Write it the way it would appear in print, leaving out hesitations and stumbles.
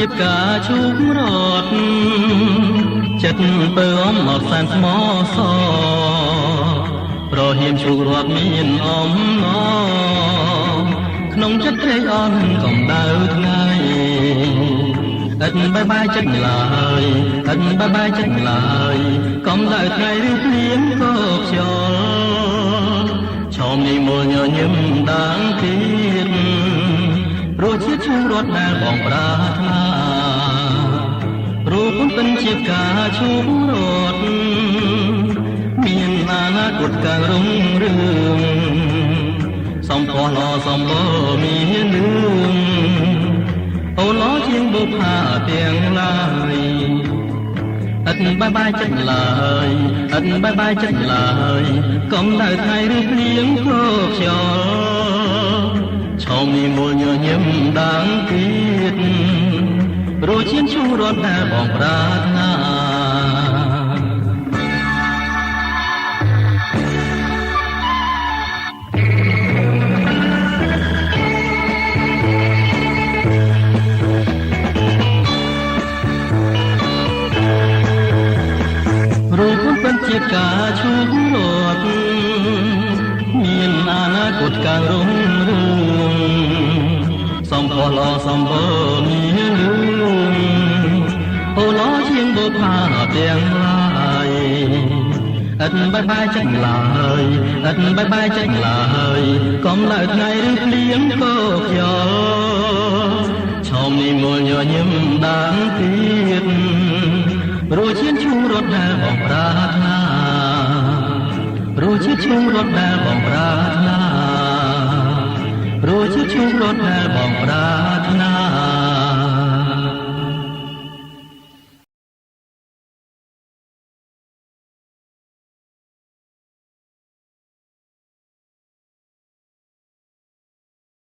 ជាផ្កាឈូករត់ចិត្តពើអំមកសែនស្មោសប្រហ៊ានឈូករត់មានអំណរក្នុងចិត្តត្រេកអរនឹងកំដៅថ្ងៃឥតបាយបាយចិត្តឡើយឥតបាយបាយចិត្តឡើយកំដៅថ្ងៃឬភ្លៀងក៏ខ្យល់ឈមនេះមូលញញឹមដាងទៀតរសជាតិឈូករត់ដែលបងប្រាថ្នារូបពិនជាផ្កាឈូករត់មានអនាគតកាំងរុងរឿងសំផស្សល្អសំបូរមានលឿងអូឡជាងបុប្ផាទាំងឡាយឥតបាយបាយចិត្តឡើយឥតបាយបាយចិត្តឡើយកុំដៅថ្ងៃឬភ្លៀងក៏ខ្យល់ឈមនេះមូលញញឹមដាងទៀតរសជាតិឈូករត់ដែលបងប្រាថ្នារូបពិនជាផ្កាឈូករត់មានអនាគតកាំងរុងរឿងសំផស្សល្អសំបូរមានលឿងអូឡជាងបុប្ផាទាំងឡាយឥតបាយបាយចិត្តឡើយឥតបាយបាយចិត្តឡើយកុំដៅថ្ងៃឬភ្លៀងក៏ខ្យល់ឈមនេះមូលញញឹមដាងទៀតរសជាតិឈូករត់ដែលបងប្រាថ្នារសជាតិឈូករត់ដែលបងប្រាថ្នារសជាតិឈូករត់ដែលបងប្រាថ្នា